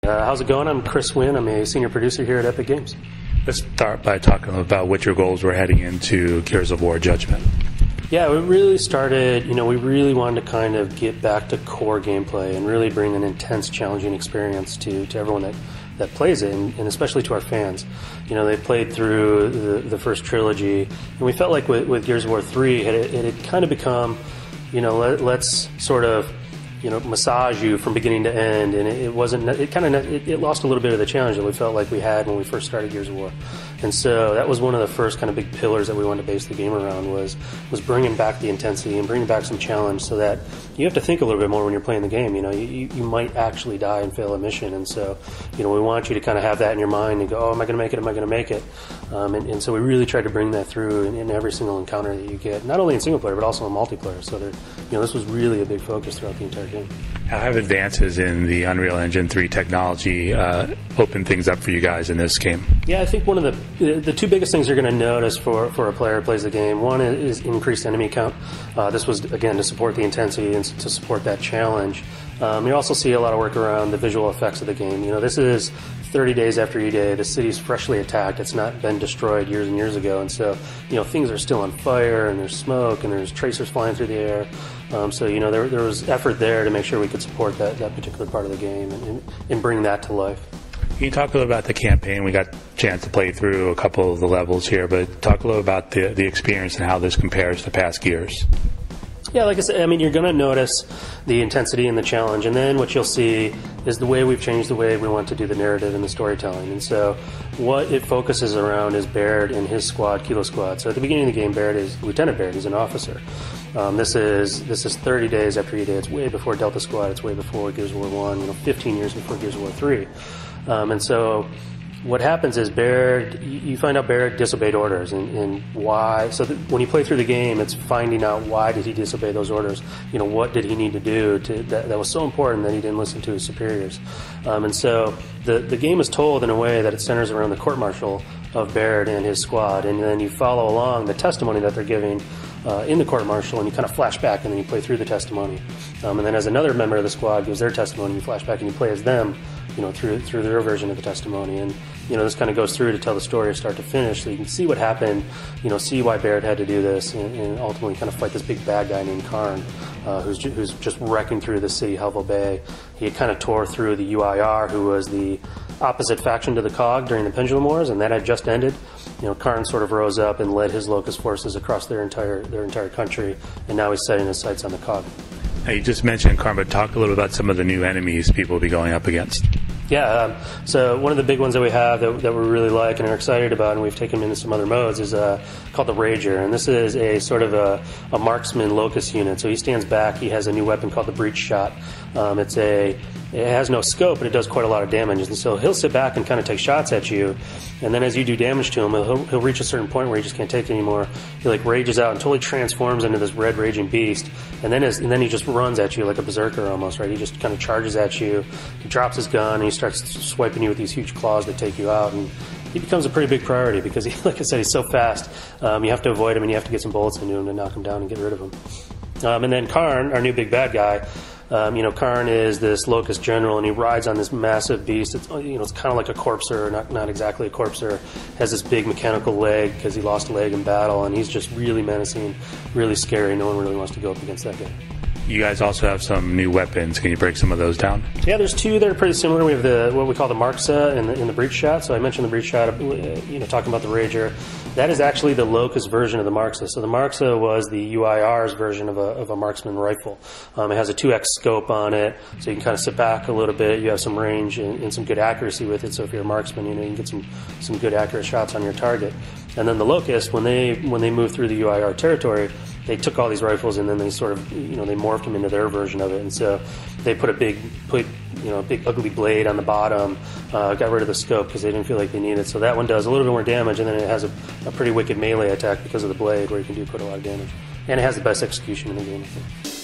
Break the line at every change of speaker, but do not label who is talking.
How's it going? I'm Chris Wynn. I'm a senior producer here at Epic Games.
Let's start by talking about what your goals were heading into Gears of War Judgment.
Yeah, we really started, we really wanted to kind of get back to core gameplay and really bring an intense, challenging experience to everyone that plays it, and especially to our fans. They played through the first trilogy, and we felt like with Gears of War 3, it had kind of become, let's sort of massage you from beginning to end, and it lost a little bit of the challenge that we felt like we had when we first started Gears of War. And so that was one of the first kind of big pillars that we wanted to base the game around, was bringing back the intensity and bringing back some challenge, so that you have to think a little bit more when you're playing the game. You might actually die and fail a mission, and so we want you to kind of have that in your mind and go, oh, am I going to make it? Am I going to make it? And so we really tried to bring that through in every single encounter that you get, not only in single player but also in multiplayer. So this was really a big focus throughout the entire game.
How have advances in the Unreal Engine 3 technology opened things up for you guys in this game?
Yeah, I think one of the two biggest things you're going to notice for a player who plays the game, one is increased enemy count. This was, again, to support the intensity and to support that challenge. You also see a lot of work around the visual effects of the game. This is 30 days after E-Day. The city's freshly attacked. It's not been destroyed years and years ago, and so things are still on fire, and there's smoke, and there's tracers flying through the air. So there was effort there to make sure we could support that particular part of the game and bring that to life.
Can you talk a little about the campaign? We got a chance to play through a couple of the levels here, but talk a little about the experience and how this compares to past Gears.
Yeah, like I said, you're going to notice the intensity and the challenge, and then what you'll see is the way we've changed the way we want to do the narrative and the storytelling. And so what it focuses around is Baird and his squad, Kilo Squad. So at the beginning of the game, Baird is Lieutenant Baird. He's an officer. This is 30 days after E-Day. It's way before Delta Squad. It's way before Gears of War 1, 15 years before Gears of War 3. And so what happens is you find out Baird disobeyed orders and why. So when you play through the game, it's finding out why did he disobey those orders. What did he need to do that was so important that he didn't listen to his superiors. And so the game is told in a way that it centers around the court-martial of Baird and his squad, and then you follow along the testimony that they're giving in the court-martial, and you kind of flash back and then you play through the testimony. And then as another member of the squad gives their testimony, you flash back and you play as them, through their version of the testimony. And this kind of goes through to tell the story start to finish, so you can see what happened, see why Baird had to do this, and ultimately kind of fight this big bad guy named Karn, who's just wrecking through the city, Helvo Bay. He had kind of tore through the UIR, who was the opposite faction to the COG during the Pendulum Wars, and that had just ended. Karn sort of rose up and led his Locust forces across their entire country, and now he's setting his sights on the COG.
Now, you just mentioned Karn, but talk a little about some of the new enemies people will be going up against.
Yeah, so one of the big ones that we have that we really like and are excited about, and we've taken them into some other modes, is called the Rager. And this is a sort of a marksman Locust unit. So he stands back. He has a new weapon called the Breach Shot. It has no scope, but it does quite a lot of damage. And so he'll sit back and kind of take shots at you, and then as you do damage to him, he'll reach a certain point where he just can't take it anymore. He rages out and totally transforms into this red raging beast, and then he just runs at you like a berserker almost, right? He just kind of charges at you. He drops his gun and he starts swiping you with these huge claws that take you out, and he becomes a pretty big priority because, like I said, he's so fast. You have to avoid him, and you have to get some bullets into him to knock him down and get rid of him. And then Karn, our new big bad guy, Karn is this Locust general, and he rides on this massive beast. It's it's kind of like a corpser, not exactly a corpser. Has this big mechanical leg because he lost a leg in battle, and he's just really menacing, really scary. No one really wants to go up against that guy.
You guys also have some new weapons. Can you break some of those down?
Yeah, there's two that are pretty similar. We have what we call the Marxa and the Breach Shot. So I mentioned the Breach Shot, talking about the Rager. That is actually the Locust version of the Marxa. So the Marxa was the UIR's version of a marksman rifle. It has a 2x scope on it, so you can kind of sit back a little bit. You have some range and some good accuracy with it. So if you're a marksman, you can get some good accurate shots on your target. And then the Locust, when they moved through the UIR territory, they took all these rifles and then they sort of, they morphed them into their version of it. And so they put a big ugly blade on the bottom, got rid of the scope because they didn't feel like they needed it. So that one does a little bit more damage, and then it has a pretty wicked melee attack because of the blade where you can do quite a lot of damage. And it has the best execution in the game, I think.